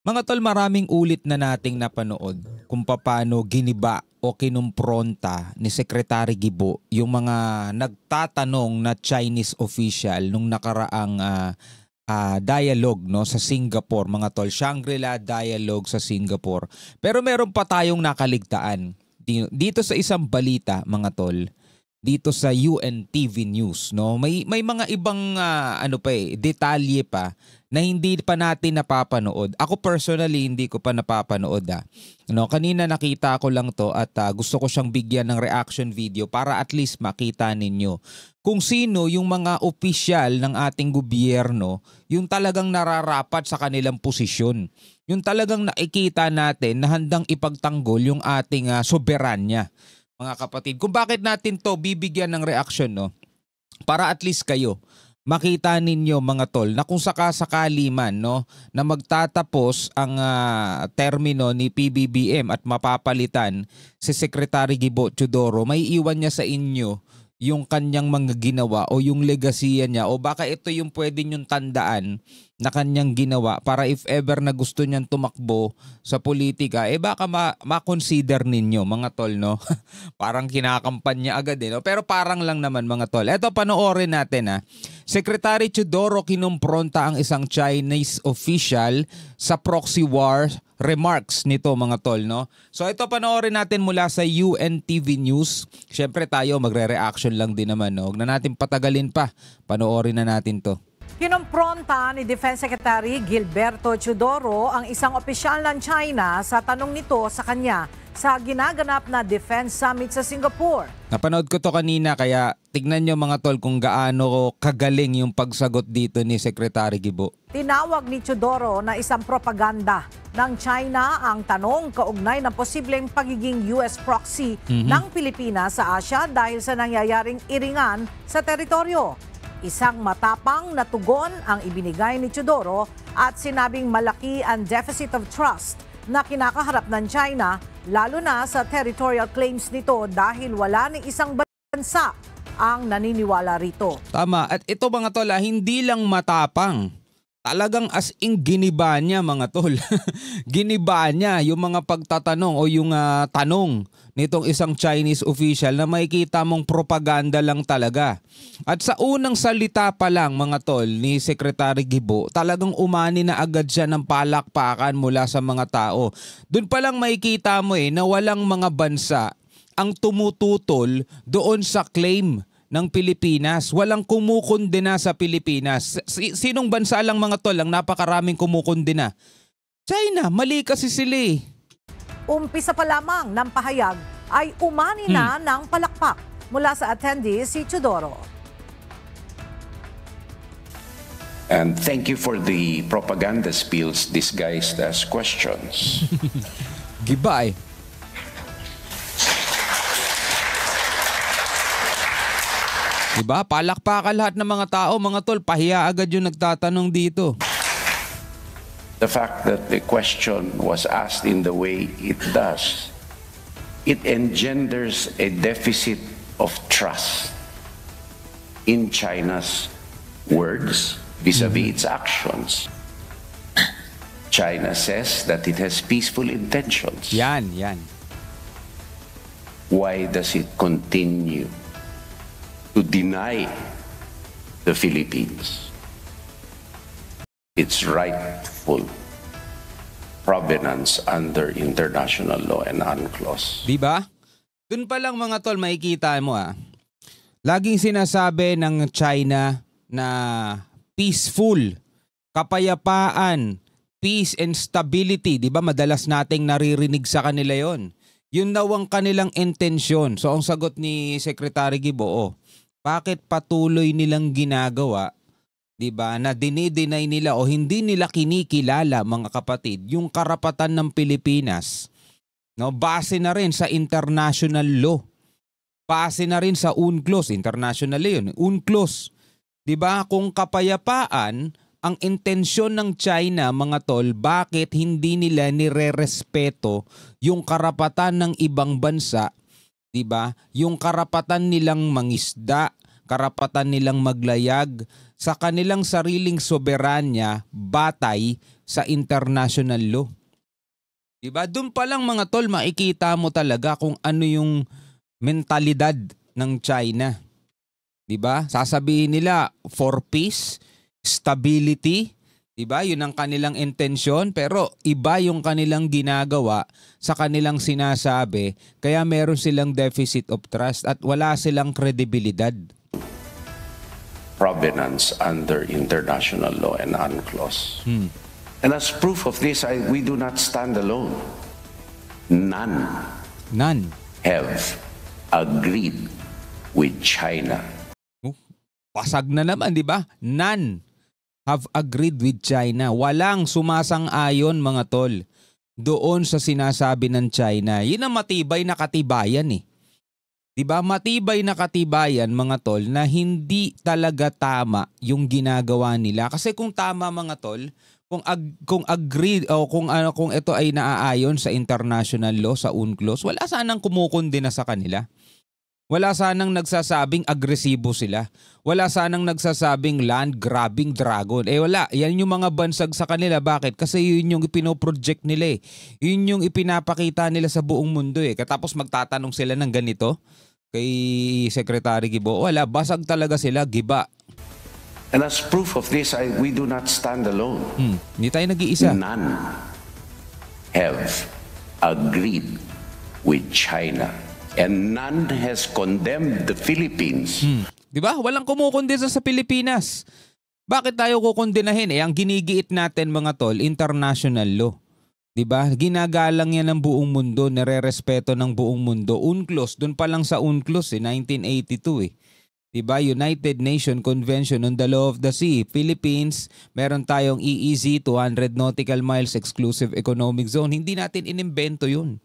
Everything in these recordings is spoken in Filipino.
Mga tol, maraming ulit na nating napanood kung paano giniba o kinumpronta ni Secretary Gibo yung mga nagtatanong na Chinese official nung nakaraang dialogue, no, sa Singapore, mga tol. Shangri-La dialogue sa Singapore. Pero meron pa tayong nakaligtaan dito sa isang balita, mga tol. Dito sa UNTV News, no, may mga ibang detalye pa na hindi pa natin napapanood. Ako personally hindi ko pa napapanood. No, kanina nakita ko lang to at gusto ko siyang bigyan ng reaction video para at least makita ninyo kung sino yung mga opisyal ng ating gobyerno yung talagang nararapat sa kanilang posisyon. Yung talagang nakikita natin na handang ipagtanggol yung ating soberanya. Mga kapatid, kung bakit natin to bibigyan ng reaksyon, no? Para at least kayo makita ninyo, mga tol, na kung sakasakali man, no, na magtatapos ang termino ni PBBM at mapapalitan si Secretary Gibo Teodoro, may iwan niya sa inyo yung kanyang mga ginawa o yung legasiya niya, o baka ito yung pwede nyong tandaan na kanyang ginawa para if ever na gusto niyang tumakbo sa politika, baka ma-consider ninyo, mga tol, no? Parang kinakampanya agad, no? Pero parang lang naman, mga tol. Eto, panoorin natin, Secretary Teodoro kinumpronta ang isang Chinese official sa proxy war remarks nito, mga tol, no? So ito, panoorin natin mula sa UNTV News. Siyempre tayo magre-reaction lang din naman, no? Huwag na natin patagalin pa. Panoorin na natin to. Kinumpronta ni Defense Secretary Gilberto Teodoro ang isang opisyal ng China sa tanong nito sa kanya sa ginaganap na Defense Summit sa Singapore. Napanood ko to kanina, kaya tignan nyo, mga tol, kung gaano kagaling yung pagsagot dito ni Secretary Gibo. Tinawag ni Teodoro na isang propaganda ng China ang tanong kaugnay ng posibleng pagiging US proxy ng Pilipinas sa Asia dahil sa nangyayaring iringan sa teritoryo. Isang matapang na tugon ang ibinigay ni Teodoro at sinabing malaki ang deficit of trust na kinakaharap ng China, lalo na sa territorial claims nito dahil wala ni isang bansa ang naniniwala rito. Tama. At ito, mga tol, hindi lang matapang. Talagang as in giniba niya, mga tol. Giniba niya yung mga pagtatanong o yung tanong nitong isang Chinese official na makikita mong propaganda lang talaga. At sa unang salita pa lang, mga tol, ni Secretary Gibo, talagang umani na agad siya ng palakpakan mula sa mga tao. Doon pa lang makikita mo na walang mga bansa ang tumututol doon sa claim ng Pilipinas. Walang kumukundina sa Pilipinas. Sinong bansa lang, mga tol, ang napakaraming kumukundina? China, mali kasi sila eh. Umpisa pa lamang ng pahayag ay umani na ng palakpak mula sa attendee si Teodoro. And thank you for the propaganda spills disguised as questions. Giba eh. Diba? Palakpakan lahat ng mga tao, mga tol. Pahiya agad yung nagtatanong dito. The fact that the question was asked in the way it does, it engenders a deficit of trust in China's words vis-a-vis its actions. China says that it has peaceful intentions. Yan. Why does it continue to deny the Philippines its rightful provenance under international law and UNCLOS? Diba? Dun pa lang, mga tol, makikita mo laging sinasabi ng China na peaceful, kapayapaan, peace and stability. Diba? Madalas nating naririnig sa kanila yon. Yun daw ang kanilang intensyon. So ang sagot ni Secretary Gibo, bakit patuloy nilang ginagawa, 'di ba, na dinideny nila o hindi nila kinikilala, mga kapatid, yung karapatan ng Pilipinas, no, base na rin sa international law. Base na rin sa UNCLOS, international yun, UNCLOS. 'Di ba? Kung kapayapaan ang intensyon ng China, mga tol, bakit hindi nila nirerespeto yung karapatan ng ibang bansa? Diba? Yung karapatan nilang mangisda, karapatan nilang maglayag sa kanilang sariling soberanya batay sa international law. Diba? Doon pa lang mga tol, makikita mo talaga kung ano yung mentalidad ng China. Diba? Sasabihin nila for peace, stability, diba? Yun ang kanilang intensyon, pero iba yung kanilang ginagawa sa kanilang sinasabi, kaya meron silang deficit of trust at wala silang kredibilidad. Provenance under international law and UNCLOS. And as proof of this, we do not stand alone. None have agreed with China. Pasag na naman, di ba? None have agreed with China. Walang sumasang-ayon mga tol doon sa sinasabi ng China. Yun ang matibay na katibayan eh. Di ba? Matibay na katibayan mga tol na hindi talaga tama yung ginagawa nila. Kasi kung tama mga tol, kung agreed o kung ito ay naaayon sa international law, sa UNCLOS, wala sanang kumukundina sa kanila. Wala sanang nagsasabing agresibo sila. Wala sanang nagsasabing land grabbing dragon. Wala. Yan yung mga bansag sa kanila. Bakit? Kasi yun yung ipinoproject nila eh. Yun yung ipinapakita nila sa buong mundo eh. Katapos magtatanong sila ng ganito kay Secretary Guibo. Wala. Basag talaga sila. Giba. And as proof of this, we do not stand alone. Hindi tayo nag-iisa. None have agreed with China. And none has condemned the Philippines. Di ba? Walang kumukondena sa Pilipinas. Bakit tayo kukondinahin? Ang ginigiit natin mga tol, international law. Di ba? Ginagalang yan ng buong mundo, nire-respeto ng buong mundo. UNCLOS, dun pa lang sa UNCLOS 1982 eh. Diba? United Nations Convention on the Law of the Sea. Philippines, meron tayong EEZ, 200 nautical miles exclusive economic zone. Hindi natin inimbento yun.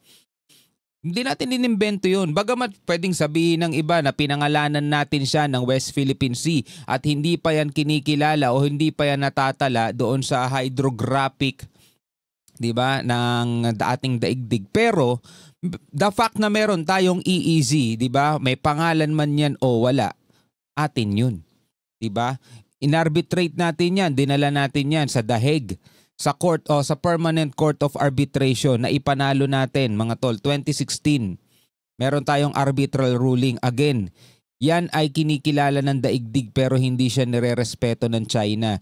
Hindi natin inimbento yun. Bagamat pwedeng sabihin ng iba na pinangalanan natin siya ng West Philippine Sea at hindi pa yan kinikilala o hindi pa yan natatala doon sa hydrographic, diba, ng dating daigdig. Pero the fact na meron tayong EEZ, diba, may pangalan man yan o wala, atin yun. Diba? Inarbitrate natin yan, dinala natin yan sa The Hague, sa court o sa Permanent Court of Arbitration na ipanalo natin mga tol 2016. Meron tayong arbitral ruling. Again, yan ay kinikilala ng daigdig pero hindi siya nirerespeto ng China.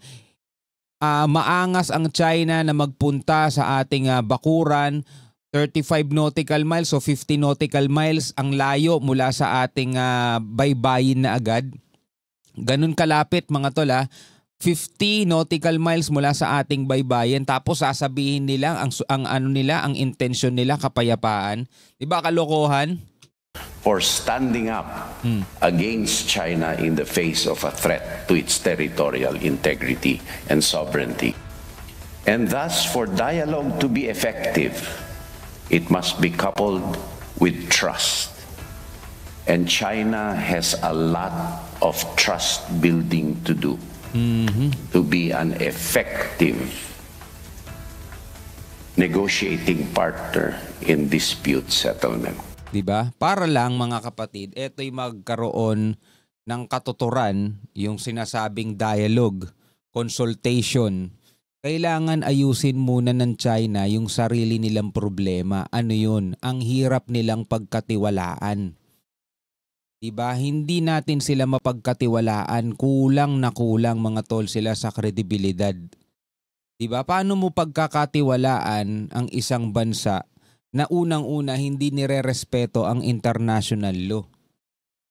Maangas ang China na magpunta sa ating bakuran, 35 nautical miles o 50 nautical miles ang layo mula sa ating baybayin na agad. Ganun kalapit mga tol 50 nautical miles mula sa ating baybayin, tapos sasabihin nila ang intensyon nila kapayapaan. 'Di ba kalokohan? For standing up against China in the face of a threat to its territorial integrity and sovereignty. And thus, for dialogue to be effective, it must be coupled with trust. And China has a lot of trust building to do to be an effective negotiating partner in dispute settlement. Diba? Para lang mga kapatid, ito'y magkaroon ng katuturan, yung sinasabing dialogue, consultation. Kailangan ayusin muna ng China yung sarili nilang problema. Ano yun? Ang hirap nilang pagkatiwalaan. Diba? Hindi natin sila mapagkatiwalaan. Kulang na kulang mga tol sila sa kredibilidad. Diba? Paano mo pagkakatiwalaan ang isang bansa na unang-una hindi nirerespeto ang international law?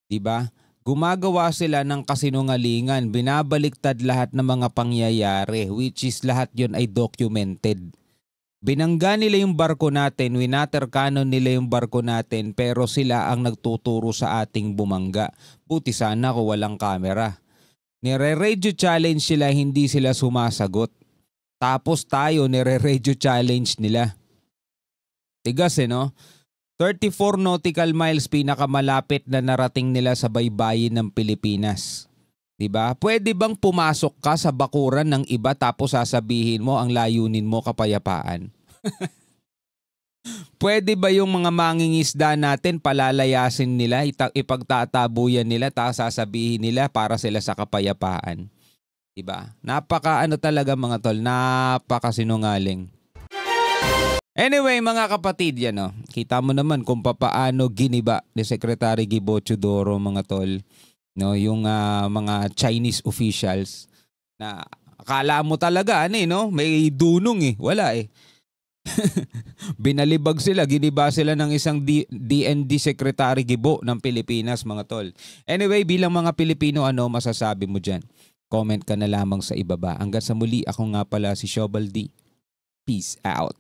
Diba? Gumagawa sila ng kasinungalingan, binabaliktad lahat ng mga pangyayari, which is lahat yon ay documented. Binangga nila yung barko natin, winaterkanon nila yung barko natin, pero sila ang nagtuturo sa ating bumangga. Buti sana kung walang kamera. Nire-radio challenge sila, hindi sila sumasagot. Tapos tayo, nire-radio challenge nila. Tigas no? 34 nautical miles pinakamalapit na narating nila sa baybayin ng Pilipinas. Diba? Pwede bang pumasok ka sa bakuran ng iba tapos sasabihin mo ang layunin mo kapayapaan? Pwede ba yung mga mangingisda natin palalayasin nila, ipagtatabuyan nila, tapos sasabihin nila para sila sa kapayapaan? Diba? Napaka ano talaga mga tol, napaka sinungaling. Anyway mga kapatid, yan o. Kita mo naman kung papaano giniba ni Secretary Gibo Teodoro mga tol. No, yung mga Chinese officials na akala mo talaga no, may dunong wala Binalibag sila, giniba sila ng isang DND Secretary Gibo ng Pilipinas mga tol. Anyway, bilang mga Pilipino, ano masasabi mo dyan? Comment ka na lamang sa ibaba. Hanggang sa muli, ako nga pala si Shobal D. Peace out.